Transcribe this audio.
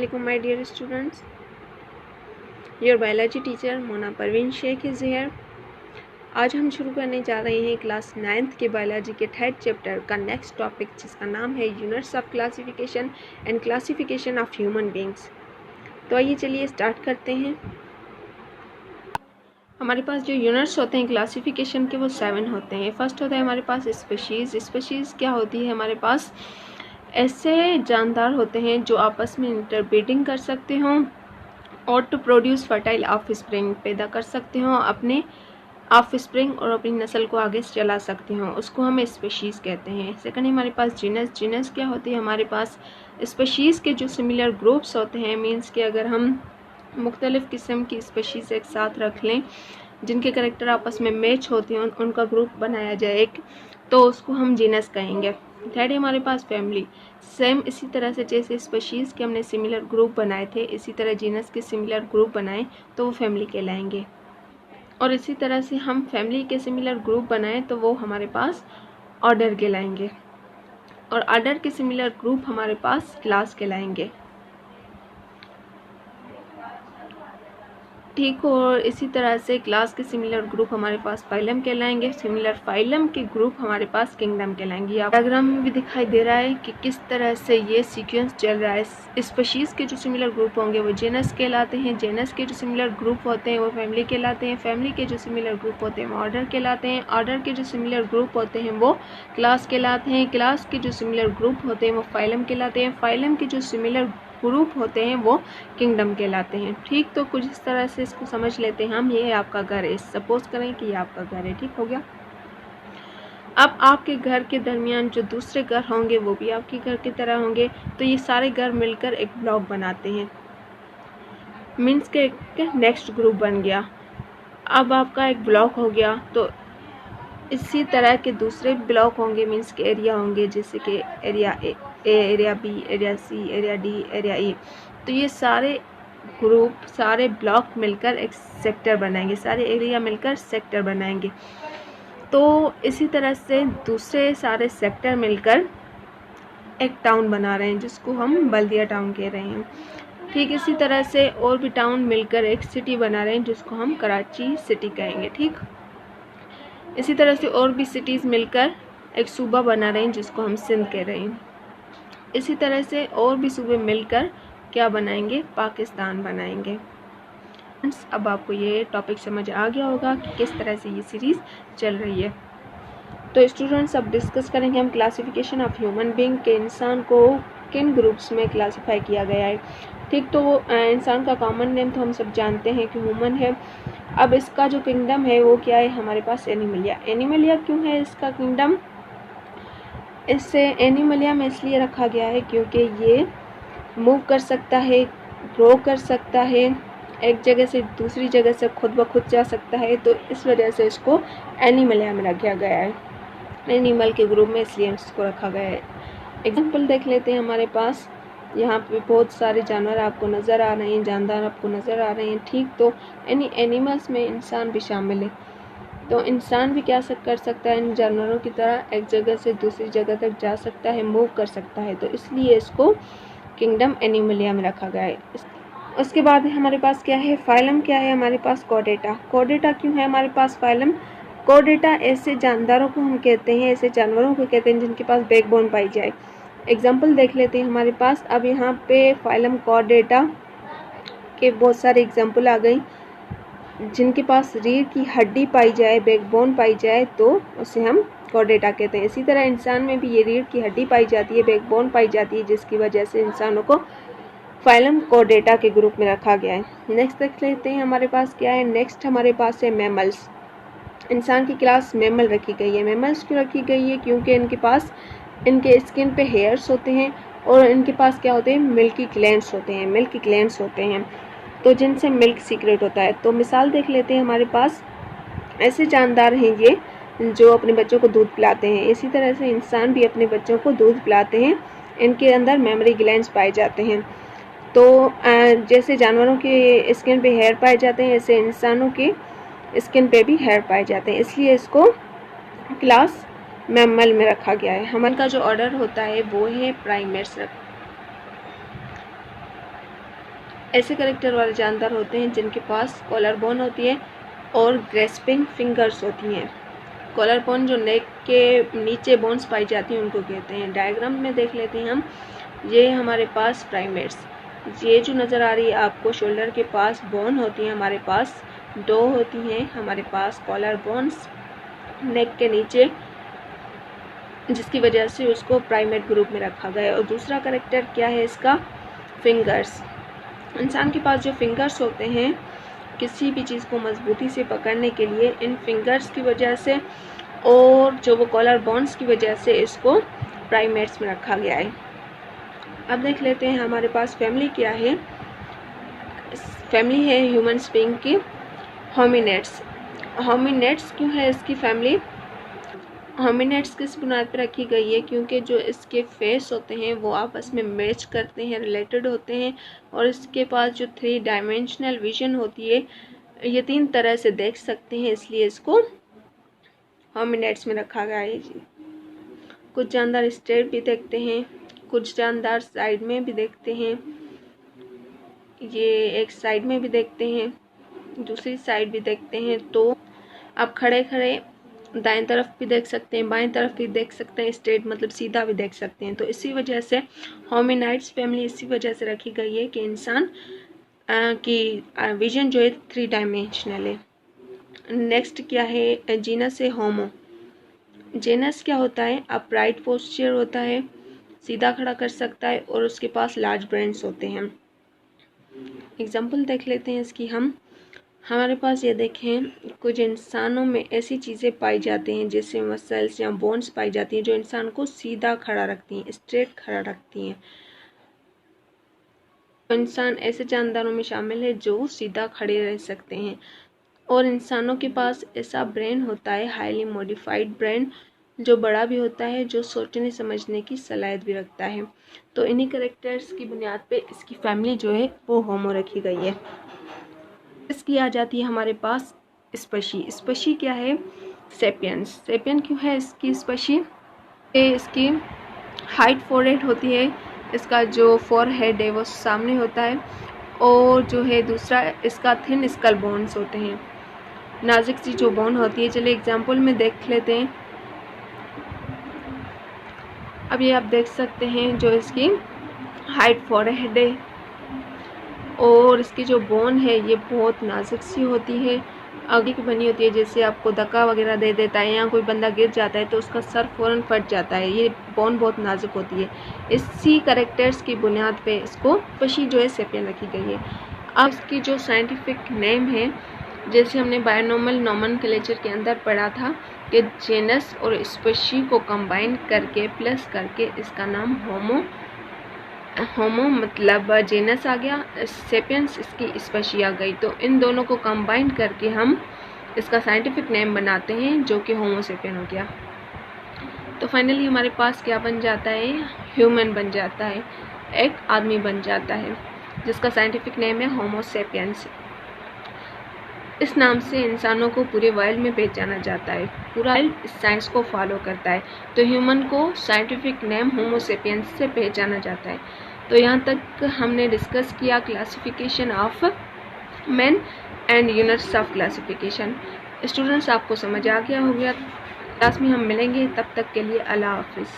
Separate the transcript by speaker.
Speaker 1: Assalamualaikum my dear students. Your biology teacher Mona Parveen Shaikh is here. आज हम शुरू करने जा रहे हैं क्लास 9th के बायोलॉजी के 3rd चैप्टर का नेक्स्ट टॉपिक, जिसका नाम है units of classification and classification of human beings. तो आइए चलिए स्टार्ट करते हैं. हमारे पास जो यूनिट्स होते हैं क्लासिफिकेशन के वो 7 होते हैं. फर्स्ट होता है हमारे पास स्पीशीज़. स्पीशीज़ क्या होती है? हमारे पास ऐसे जानदार होते हैं जो आपस में इंटरब्रीडिंग कर सकते हों और टू प्रोड्यूस फर्टाइल ऑफस्प्रिंग, पैदा कर सकते हों अपने ऑफस्प्रिंग और अपनी नस्ल को आगे चला सकते हों, उसको हम स्पीशीज़ कहते हैं. सेकंड हमारे पास जीनस. जीनस क्या होती है? हमारे पास स्पीशीज़ के जो सिमिलर ग्रुप्स होते हैं, मीन्स कि अगर हम मुख्तलिफ़ किस्म की स्पीशीज़ एक साथ रख लें जिनके करेक्टर आपस में मैच होते हैं, उनका ग्रुप बनाया जाए एक, तो उसको हम जीनस कहेंगे. थर्ड हमारे पास फैमिली. सेम इसी तरह से जैसे स्पीशीज़ के हमने सिमिलर ग्रुप बनाए थे, इसी तरह जीनस के सिमिलर ग्रुप बनाएं तो वो फैमिली कहलाएंगे. और इसी तरह से हम फैमिली के सिमिलर ग्रुप बनाएं तो वो हमारे पास ऑर्डर कहलाएंगे. और ऑर्डर के सिमिलर ग्रुप हमारे पास क्लास कहलाएंगे. ठीक. और इसी तरह से क्लास के सिमिलर ग्रुप हमारे पास फाइलम कहलाएंगे. सिमिलर फाइलम के ग्रुप हमारे पास किंगडम कहलाएंगे. आप डायग्राम में भी दिखाई दे रहा है कि किस तरह से ये सीक्वेंस चल रहा है. स्पीशीज़ के जो सिमिलर ग्रुप होंगे वो जेनस कहलाते हैं. जेनस के जो सिमिलर ग्रुप होते हैं वो फैमिली कहलाते हैं. फैमिली के जो सिमिलर ग्रुप होते हैं वो ऑर्डर कहलाते हैं. ऑर्डर के जो सिमिलर ग्रुप होते हैं वो क्लास कहलाते हैं. क्लास के जो सिमिलर ग्रुप होते हैं वो फाइलम कहलाते हैं. फाइलम के जो सिमिलर ग्रुप होते हैं वो किंगडम कहलाते हैं. ठीक. तो कुछ इस तरह से इसको समझ लेते हैं हम. ये आपका घर है, सपोज करें कि ये आपका घर है. ठीक हो गया. अब आपके घर के दरमियान जो दूसरे घर होंगे वो भी आपके घर की तरह होंगे, तो ये सारे घर मिलकर एक ब्लॉक बनाते हैं. मीन्स के एक नेक्स्ट ग्रुप बन गया. अब आपका एक ब्लॉक हो गया तो इसी तरह के दूसरे ब्लॉक होंगे, मीन्स के एरिया होंगे, जैसे कि area A, area B, area C, area D, area E. तो ये सारे ग्रुप, सारे ब्लॉक मिलकर एक सेक्टर बनाएंगे. सारे एरिया मिलकर सेक्टर बनाएंगे. तो इसी तरह से दूसरे सारे सेक्टर मिलकर एक टाउन बना रहे हैं जिसको हम बल्दिया टाउन कह रहे हैं. ठीक. इसी तरह से और भी टाउन मिलकर एक सिटी बना रहे हैं जिसको हम कराची सिटी कहेंगे. ठीक. इसी तरह से और भी सिटीज़ मिलकर एक सूबा बना रहे हैं जिसको हम सिंध कह रहे हैं. इसी तरह से और भी सूबे मिलकर क्या बनाएंगे? पाकिस्तान बनाएंगे. अब आपको ये टॉपिक समझ आ गया होगा कि किस तरह से ये सीरीज़ चल रही है. तो स्टूडेंट्स, अब डिस्कस करेंगे हम क्लासिफिकेशन ऑफ ह्यूमन बीइंग के. इंसान को किन ग्रुप्स में क्लासीफाई किया गया है. ठीक. तो वो इंसान का कॉमन नेम तो हम सब जानते हैं कि ह्यूमन है. अब इसका जो किंगडम है वो क्या है? हमारे पास एनिमलिया. एनिमलिया क्यों है इसका किंगडम? इससे एनिमलिया में इसलिए रखा गया है क्योंकि ये मूव कर सकता है, ग्रो कर सकता है, एक जगह से दूसरी जगह से खुद ब खुद जा सकता है. तो इस वजह से इसको एनिमलिया में रखा गया है, एनिमल के ग्रुप में, इसलिए इसको रखा गया है. एग्जाम्पल देख लेते हैं. हमारे पास यहाँ पे बहुत सारे जानवर आपको नज़र आ रहे हैं, जानदार आपको नज़र आ रहे हैं. ठीक. तो एनिमल्स में इंसान भी शामिल है. तो इंसान भी क्या कर सकता है? इन जानवरों की तरह एक जगह से दूसरी जगह तक जा सकता है, मूव कर सकता है. तो इसलिए इसको किंगडम एनिमलिया में रखा गया है. उसके बाद हमारे पास क्या है? फाइलम क्या है? हमारे पास कॉर्डेटा. कॉर्डेटा क्यों है हमारे पास फाइलम? कॉर्डेटा ऐसे जानदारों को हम कहते हैं, ऐसे जानवरों को कहते हैं जिनके पास बैकबोन पाई जाए. एग्जाम्पल देख लेते हैं हमारे पास. अब यहाँ पे फाइलम कॉर्डेटा के बहुत सारे एग्जाम्पल आ गई. जिनके पास रीढ़ की हड्डी पाई जाए, बैकबोन पाई जाए, तो उसे हम कॉर्डेटा कहते हैं. इसी तरह इंसान में भी ये रीढ़ की हड्डी पाई जाती है, बैकबोन पाई जाती है, जिसकी वजह से इंसानों को फाइलम कॉर्डेटा के ग्रुप में रखा गया है. नेक्स्ट देख लेते हैं हमारे पास क्या है. नेक्स्ट हमारे पास है मैमल्स. इंसान की क्लास मैमल रखी गई है. मैमल्स क्यों रखी गई है? क्योंकि इनके पास, इनके स्किन पे हेयर्स होते हैं और इनके पास क्या होते हैं? मिल्की ग्लैंड्स होते हैं. मिल्की ग्लैंड्स होते हैं तो जिनसे मिल्क सीक्रेट होता है. तो मिसाल देख लेते हैं. हमारे पास ऐसे जानदार हैं ये जो अपने बच्चों को दूध पिलाते हैं. इसी तरह से इंसान भी अपने बच्चों को दूध पिलाते हैं. इनके अंदर मेमोरी ग्लैंड्स पाए जाते हैं. तो जैसे जानवरों के स्किन पे हेयर पाए जाते हैं, ऐसे इंसानों के स्किन पे भी हेयर पाए जाते हैं. इसलिए इसको क्लास मैमल में रखा गया है. हमारे का जो ऑर्डर होता है वो है प्राइमेट्स. ऐसे करेक्टर वाले जानदार होते हैं जिनके पास कॉलर बोन होती है और ग्रेस्पिंग फिंगर्स होती हैं। कॉलर बोन जो नेक के नीचे बोन्स पाई जाती हैं उनको कहते हैं। डायग्राम में देख लेते हैं हम। ये हमारे पास प्राइमेट्स, ये जो नज़र आ रही है आपको, शोल्डर के पास बोन होती है, हमारे पास 2 होती हैं। हमारे पास कॉलर बोन्स नेक के नीचे, जिसकी वजह से उसको प्राइमेट ग्रुप में रखा गया है। और दूसरा करेक्टर क्या है इसका, फिंगर्स। इंसान के पास जो फिंगर्स होते हैं किसी भी चीज़ को मजबूती से पकड़ने के लिए, इन फिंगर्स की वजह से और जो वो कॉलर बोन्स की वजह से इसको प्राइमेट्स में रखा गया है। अब देख लेते हैं हमारे पास फैमिली क्या है। फैमिली है ह्यूमन बीइंग की होमिनेट्स। होमिनेट्स क्यों है इसकी फैमिली? होमिनेट्स किस बुनियाद पर रखी गई है? क्योंकि जो इसके फेस होते हैं वो आपस में मैच करते हैं, रिलेटेड होते हैं, और इसके पास जो 3 डायमेंशनल विजन होती है, ये 3 तरह से देख सकते हैं, इसलिए इसको होमिनेट्स में रखा गया है। कुछ जानदार स्ट्रेट भी देखते हैं, कुछ जानदार साइड में भी देखते हैं, ये एक साइड में भी देखते हैं, दूसरी साइड भी देखते हैं। तो आप खड़े खड़े दाएं तरफ भी देख सकते हैं, बाएं तरफ भी देख सकते हैं, स्ट्रेट मतलब सीधा भी देख सकते हैं। तो इसी वजह से होमिनाइड्स फैमिली इसी वजह से रखी गई है कि इंसान की विजन जो है 3 डायमेंशनल है। नेक्स्ट क्या है, जीनस है होमो। जेनस क्या होता है, अपराइट पोस्चर होता है, सीधा खड़ा कर सकता है और उसके पास लार्ज ब्रेन्स होते हैं। एग्जाम्पल देख लेते हैं इसकी हम। हमारे पास ये देखें, कुछ इंसानों में ऐसी चीज़ें पाई जाती हैं जैसे मसल्स या बोन्स पाई जाती हैं जो इंसान को सीधा खड़ा रखती हैं, स्ट्रेट खड़ा रखती हैं। तो इंसान ऐसे जानदारों में शामिल है जो सीधा खड़े रह सकते हैं। और इंसानों के पास ऐसा ब्रेन होता है, हाईली मॉडिफाइड ब्रेन, जो बड़ा भी होता है, जो सोचने समझने की सलाहियत भी रखता है। तो इन्हीं करेक्टर्स की बुनियाद पे इसकी फैमिली जो है वो होमो रखी गई है। इसकी आ जाती है हमारे पास स्पशी। स्पशी क्या है, सेपियंस। सेपियन क्यों है इसकी स्पशी? इसकी हाइट फोरहेड होती है, इसका जो फोरहेड है वो सामने होता है, और जो है दूसरा इसका थिन स्कल बोन्स होते हैं, नाजुक सी जो बोन होती है। चलिए एग्जांपल में देख लेते हैं। अब ये आप देख सकते हैं जो इसकी हाइट फोरहेड है और इसकी जो बोन है ये बहुत नाजुक सी होती है, आगे की बनी होती है, जैसे आपको धक्का वगैरह दे देता है या कोई बंदा गिर जाता है तो उसका सर फ़ौरन फट जाता है। ये बोन बहुत नाजुक होती है। इसी करेक्टर्स की बुनियाद पे इसको स्पशी जो है सेपियन रखी गई है। अब इसकी जो साइंटिफिक नेम है, जैसे हमने बायोनॉर्मल नोमेनक्लेचर के अंदर पढ़ा था कि जेनस और स्पशी को कंबाइन करके प्लस करके इसका नाम होमो मतलब जेनस आ गया, सेपियंस इसकी स्पशी आ गई। तो इन दोनों को कंबाइन करके हम इसका साइंटिफिक नेम बनाते हैं जो कि होमो सेपियन हो गया। तो फाइनली हमारे पास क्या बन जाता है, ह्यूमन बन जाता है, एक आदमी बन जाता है, जिसका साइंटिफिक नेम है होमो सेपियंस। इस नाम से इंसानों को पूरे वर्ल्ड में पहचाना जाता है, पूरा वर्ल्ड इस साइंस को फॉलो करता है। तो ह्यूमन को साइंटिफिक नेम होमो सेपियंस से पहचाना जाता है। तो यहाँ तक हमने डिस्कस किया classification of man and units of classification. Students आपको समझ आ गया होगा। क्लास में हम मिलेंगे, तब तक के लिए अल्लाह हाफिज़।